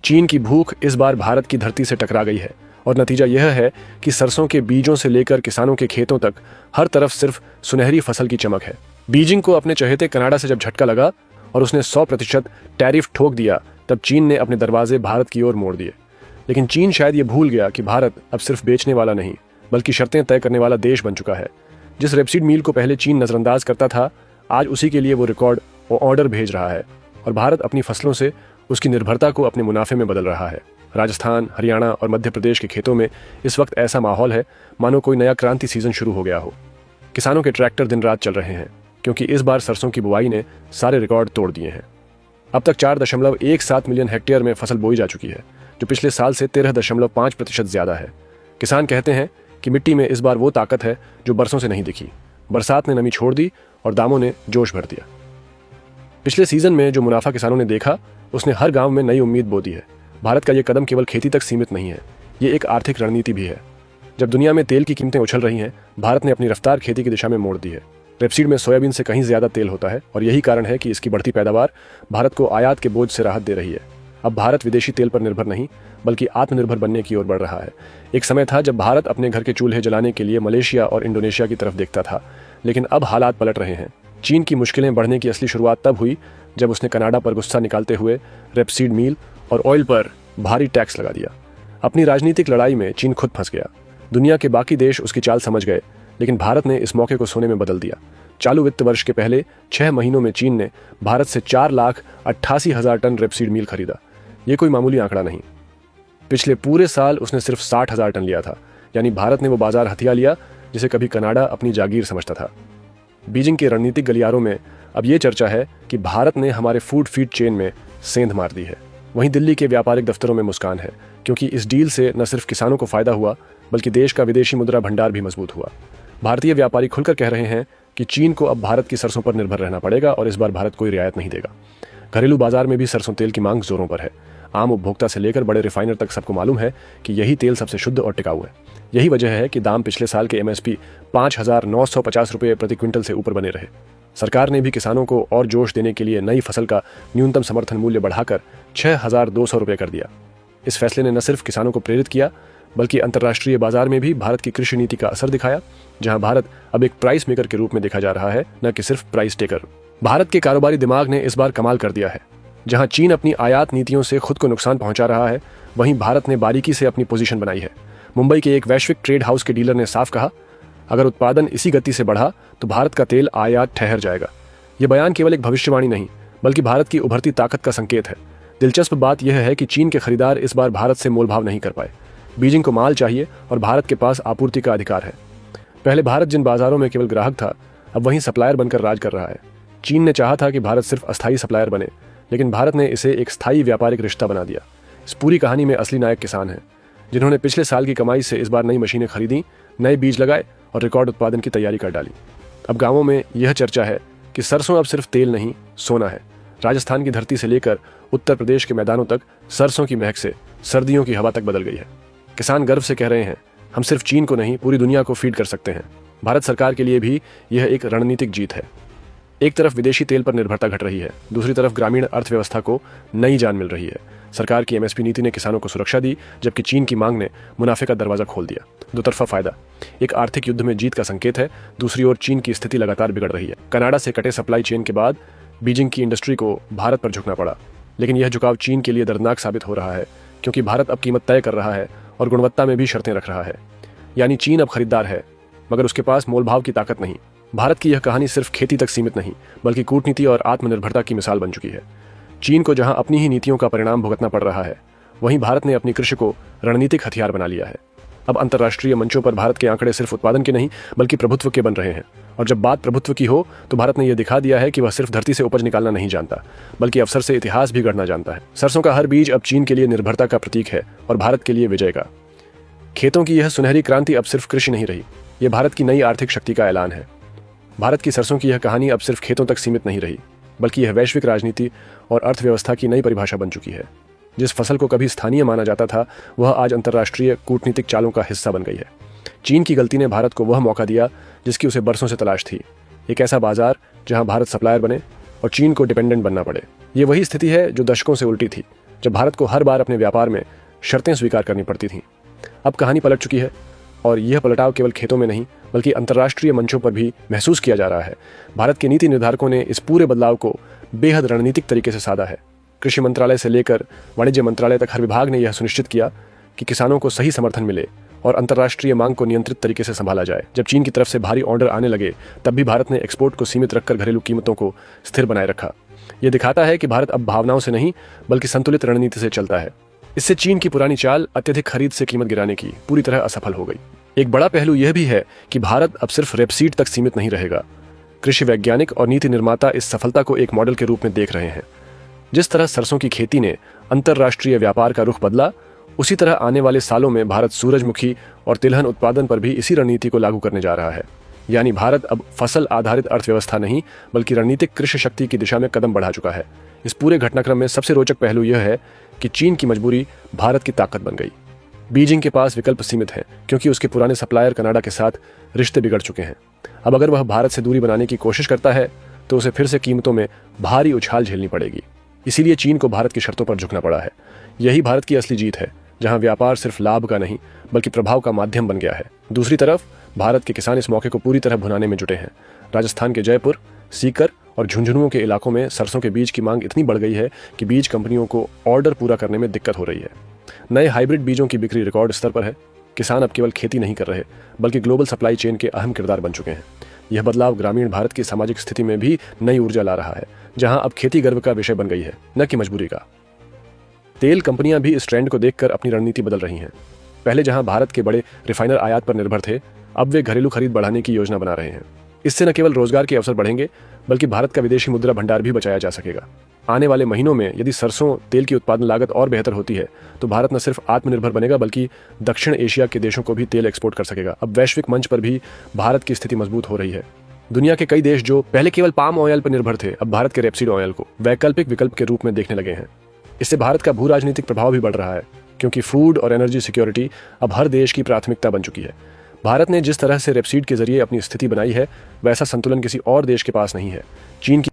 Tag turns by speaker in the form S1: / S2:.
S1: चीन की भूख इस बार भारत की धरती से टकरा गई है और नतीजा यह है कि सरसों के बीजों से लेकर किसानों के खेतों तक हर तरफ सिर्फ सुनहरी फसल की चमक है। बीजिंग को अपने चहेते कनाडा से जब झटका लगा और उसने 100% टैरिफ ठोक दिया, तब चीन ने अपने दरवाजे भारत की ओर मोड़ दिए। लेकिन चीन शायद ये भूल गया कि भारत अब सिर्फ बेचने वाला नहीं बल्कि शर्तें तय करने वाला देश बन चुका है। जिस रेपसीड मील को पहले चीन नजरअंदाज करता था, आज उसी के लिए वो रिकॉर्ड और ऑर्डर भेज रहा है और भारत अपनी फसलों से उसकी निर्भरता को अपने मुनाफे में बदल रहा है। राजस्थान, हरियाणा और मध्य प्रदेश के खेतों में इस वक्त ऐसा माहौल है मानो कोई नया क्रांति सीजन शुरू हो गया हो। किसानों के ट्रैक्टर दिन रात चल रहे हैं क्योंकि इस बार सरसों की बुआई ने सारे रिकॉर्ड तोड़ दिए हैं। अब तक 4.17 मिलियन हेक्टेयर में फसल बोई जा चुकी है, जो पिछले साल से 13.5% ज्यादा है। किसान कहते हैं कि मिट्टी में इस बार वो ताकत है जो बरसों से नहीं दिखी। बरसात ने नमी छोड़ दी और दामों ने जोश भर दिया। पिछले सीजन में जो मुनाफा किसानों ने देखा, उसने हर गांव में नई उम्मीद बो दी है। भारत का ये कदम केवल खेती तक सीमित नहीं है, ये एक आर्थिक रणनीति भी है। जब दुनिया में तेल की कीमतें उछल रही हैं, भारत ने अपनी रफ्तार खेती की दिशा में मोड़ दी है। रेपसीड में सोयाबीन से कहीं ज्यादा तेल होता है और यही कारण है कि इसकी बढ़ती पैदावार भारत को आयात के बोझ से राहत दे रही है। अब भारत विदेशी तेल पर निर्भर नहीं बल्कि आत्मनिर्भर बनने की ओर बढ़ रहा है। एक समय था जब भारत अपने घर के चूल्हे जलाने के लिए मलेशिया और इंडोनेशिया की तरफ देखता था, लेकिन अब हालात पलट रहे हैं। चीन की मुश्किलें बढ़ने की असली शुरुआत तब हुई जब उसने कनाडा पर गुस्सा निकालते हुए रेपसीड मील और ऑयल पर भारी टैक्स लगा दिया। अपनी राजनीतिक लड़ाई में चीन खुद फंस गया। दुनिया के बाकी देश उसकी चाल समझ गए, लेकिन भारत ने इस मौके को सोने में बदल दिया। चालू वित्त वर्ष के पहले 6 महीनों में चीन ने भारत से 4,88,000 टन रेपसीड मील खरीदा। ये कोई मामूली आंकड़ा नहीं। पिछले पूरे साल उसने सिर्फ 60,000 टन लिया था, यानी भारत ने वो बाजार हथिया लिया जिसे कभी कनाडा अपनी जागीर समझता था। बीजिंग के रणनीतिक गलियारों में अब ये चर्चा है कि भारत ने हमारे फूड फीड चेन में सेंध मार दी है। वहीं दिल्ली के व्यापारिक दफ्तरों में मुस्कान है, क्योंकि इस डील से न सिर्फ किसानों को फायदा हुआ बल्कि देश का विदेशी मुद्रा भंडार भी मजबूत हुआ। भारतीय व्यापारी खुलकर कह रहे हैं कि चीन को अब भारत की सरसों पर निर्भर रहना पड़ेगा और इस बार भारत कोई रियायत नहीं देगा। घरेलू बाजार में भी सरसों तेल की मांग जोरों पर है। आम उपभोक्ता से लेकर बड़े रिफाइनर तक सबको मालूम है कि यही तेल सबसे शुद्ध और टिकाऊ है। यही वजह है कि दाम पिछले साल के MSP 5,950 रुपये प्रति क्विंटल से ऊपर बने रहे। सरकार ने भी किसानों को और जोश देने के लिए नई फसल का न्यूनतम समर्थन मूल्य बढ़ाकर 6,200 रुपये कर दिया। इस फैसले ने न सिर्फ किसानों को प्रेरित किया बल्कि अंतर्राष्ट्रीय बाजार में भी भारत की कृषि नीति का असर दिखाया, जहां भारत अब एक प्राइस मेकर के रूप में देखा जा रहा है, न कि सिर्फ प्राइस टेकर। भारत के कारोबारी दिमाग ने इस बार कमाल कर दिया है। जहां चीन अपनी आयात नीतियों से खुद को नुकसान पहुंचा रहा है, वहीं भारत ने बारीकी से अपनी पोजीशन बनाई है। मुंबई के एक वैश्विक ट्रेड हाउस के डीलर ने साफ कहा, अगर उत्पादन इसी गति से बढ़ा तो भारत का तेल आयात ठहर जाएगा। यह बयान केवल एक भविष्यवाणी नहीं बल्कि भारत की उभरती ताकत का संकेत है। दिलचस्प बात यह है कि चीन के खरीदार इस बार भारत से मोलभाव नहीं कर पाए। बीजिंग को माल चाहिए और भारत के पास आपूर्ति का अधिकार है। पहले भारत जिन बाजारों में केवल ग्राहक था, अब वहीं सप्लायर बनकर राज कर रहा है। चीन ने चाहा था कि भारत सिर्फ अस्थायी सप्लायर बने, लेकिन भारत ने इसे एक स्थायी व्यापारिक रिश्ता बना दिया। इस पूरी कहानी में असली नायक किसान हैं, जिन्होंने पिछले साल की कमाई से इस बार नई मशीनें खरीदी, नए बीज लगाए और रिकॉर्ड उत्पादन की तैयारी कर डाली। अब गांवों में यह चर्चा है कि सरसों अब सिर्फ तेल नहीं, सोना है। राजस्थान की धरती से लेकर उत्तर प्रदेश के मैदानों तक सरसों की महक से सर्दियों की हवा तक बदल गई है। किसान गर्व से कह रहे हैं, हम सिर्फ चीन को नहीं पूरी दुनिया को फीड कर सकते हैं। भारत सरकार के लिए भी यह एक रणनीतिक जीत है। एक तरफ विदेशी तेल पर निर्भरता घट रही है, दूसरी तरफ ग्रामीण अर्थव्यवस्था को नई जान मिल रही है। सरकार की MSP नीति ने किसानों को सुरक्षा दी, जबकि चीन की मांग ने मुनाफे का दरवाजा खोल दिया। दो तरफा फायदा। एक आर्थिक युद्ध में जीत का संकेत है, दूसरी ओर चीन की स्थिति लगातार बिगड़ रही है। कनाडा से कटे सप्लाई चेन के बाद बीजिंग की इंडस्ट्री को भारत पर झुकना पड़ा, लेकिन यह झुकाव चीन के लिए दर्दनाक साबित हो रहा है, क्योंकि भारत अब कीमत तय कर रहा है और गुणवत्ता में भी शर्तें रख रहा है। यानी चीन अब खरीदार है, मगर उसके पास मोलभाव की ताकत नहीं। भारत की यह कहानी सिर्फ खेती तक सीमित नहीं बल्कि कूटनीति और आत्मनिर्भरता की मिसाल बन चुकी है। चीन को जहां अपनी ही नीतियों का परिणाम भुगतना पड़ रहा है, वहीं भारत ने अपनी कृषि को रणनीतिक हथियार बना लिया है। अब अंतर्राष्ट्रीय मंचों पर भारत के आंकड़े सिर्फ उत्पादन के नहीं बल्कि प्रभुत्व के बन रहे हैं। और जब बात प्रभुत्व की हो तो भारत ने यह दिखा दिया है कि वह सिर्फ धरती से उपज निकालना नहीं जानता बल्कि अवसर से इतिहास भी गढ़ना जानता है। सरसों का हर बीज अब चीन के लिए निर्भरता का प्रतीक है और भारत के लिए विजय का। खेतों की यह सुनहरी क्रांति अब सिर्फ कृषि नहीं रही, यह भारत की नई आर्थिक शक्ति का ऐलान है। भारत की सरसों की यह कहानी अब सिर्फ खेतों तक सीमित नहीं रही, बल्कि यह वैश्विक राजनीति और अर्थव्यवस्था की नई परिभाषा बन चुकी है। जिस फसल को कभी स्थानीय माना जाता था, वह आज अंतर्राष्ट्रीय कूटनीतिक चालों का हिस्सा बन गई है। चीन की गलती ने भारत को वह मौका दिया जिसकी उसे बरसों से तलाश थी, एक ऐसा बाजार जहां भारत सप्लायर बने और चीन को डिपेंडेंट बनना पड़े। ये वही स्थिति है जो दशकों से उल्टी थी। जब भारत को हर बार अपने व्यापार में शर्तें स्वीकार करनी पड़ती थीं। अब कहानी पलट चुकी है और यह पलटाव केवल खेतों में नहीं बल्कि अंतर्राष्ट्रीय मंचों पर भी महसूस किया जा रहा है। भारत के नीति निर्धारकों ने इस पूरे बदलाव को बेहद रणनीतिक तरीके से साधा है। कृषि मंत्रालय से लेकर वाणिज्य मंत्रालय तक हर विभाग ने यह सुनिश्चित किया कि किसानों को सही समर्थन मिले और अंतर्राष्ट्रीय मांग को नियंत्रित तरीके से संभाला जाए। जब चीन की तरफ से भारी ऑर्डर आने लगे तब भी भारत ने एक्सपोर्ट को सीमित रखकर घरेलू कीमतों को स्थिर बनाए रखा। यह दिखाता है कि भारत अब भावनाओं से नहीं बल्कि संतुलित रणनीति से चलता है। इससे चीन की पुरानी चाल अत्यधिक खरीद से कीमत गिराने की पूरी तरह असफल हो गई। एक बड़ा पहलू यह भी है कि भारत अब सिर्फ रेपसीड तक सीमित नहीं रहेगा। कृषि वैज्ञानिक और नीति निर्माता इस सफलता को एक मॉडल के रूप में देख रहे हैं। जिस तरह सरसों की खेती ने अंतर्राष्ट्रीय व्यापार का रुख बदला, उसी तरह आने वाले सालों में भारत सूरजमुखी और तिलहन उत्पादन पर भी इसी रणनीति को लागू करने जा रहा है। यानी भारत अब फसल आधारित अर्थव्यवस्था नहीं बल्कि रणनीतिक कृषि शक्ति की दिशा में कदम बढ़ा चुका है। इस पूरे घटनाक्रम में सबसे रोचक पहलू यह है कि चीन की मजबूरी भारत की ताकत बन गई। बीजिंग के पास विकल्प सीमित हैं क्योंकि उसके पुराने सप्लायर कनाडा के साथ रिश्ते बिगड़ चुके हैं। अब अगर वह भारत से दूरी बनाने की कोशिश करता है तो उसे फिर से कीमतों में भारी उछाल झेलनी पड़ेगी। इसीलिए चीन को भारत की शर्तों पर झुकना पड़ा है। यही भारत की असली जीत है, जहां व्यापार सिर्फ लाभ का नहीं बल्कि प्रभाव का माध्यम बन गया है। दूसरी तरफ भारत के किसान इस मौके को पूरी तरह भुनाने में जुटे हैं। राजस्थान के जयपुर, सीकर और झुंझुनुओं के इलाकों में सरसों के बीज की मांग इतनी बढ़ गई है कि बीज कंपनियों को ऑर्डर पूरा करने में दिक्कत हो रही है। नए हाइब्रिड बीजों की बिक्री रिकॉर्ड स्तर पर है। किसान अब केवल खेती नहीं कर रहे बल्कि ग्लोबल सप्लाई चेन के अहम किरदार बन चुके हैं। यह बदलाव ग्रामीण भारत की सामाजिक स्थिति में भी नई ऊर्जा ला रहा है, जहां अब खेती गर्व का विषय बन गई है, न कि मजबूरी का। तेल कंपनियां भी इस ट्रेंड को देखकर अपनी रणनीति बदल रही हैं। पहले जहां भारत के बड़े रिफाइनर आयात पर निर्भर थे, अब वे घरेलू खरीद बढ़ाने की योजना बना रहे हैं। इससे न केवल रोजगार के अवसर बढ़ेंगे बल्कि भारत का विदेशी मुद्रा भंडार भी बचाया जा सकेगा। आने वाले महीनों में यदि सरसों तेल की उत्पादन लागत और बेहतर होती है तो भारत न सिर्फ आत्मनिर्भर बनेगा बल्कि दक्षिण एशिया के देशों को भी तेल एक्सपोर्ट कर सकेगा। अब वैश्विक मंच पर भी भारत की स्थिति मजबूत हो रही है। दुनिया के कई देश जो पहले केवल पाम ऑयल पर निर्भर थे, अब भारत के रेपसीड ऑयल को वैकल्पिक विकल्प के रूप में देखने लगे हैं। इससे भारत का भू राजनीतिक प्रभाव भी बढ़ रहा है क्योंकि फूड और एनर्जी सिक्योरिटी अब हर देश की प्राथमिकता बन चुकी है। भारत ने जिस तरह से रेपसीड के जरिए अपनी स्थिति बनाई है, वैसा संतुलन किसी और देश के पास नहीं है। चीन की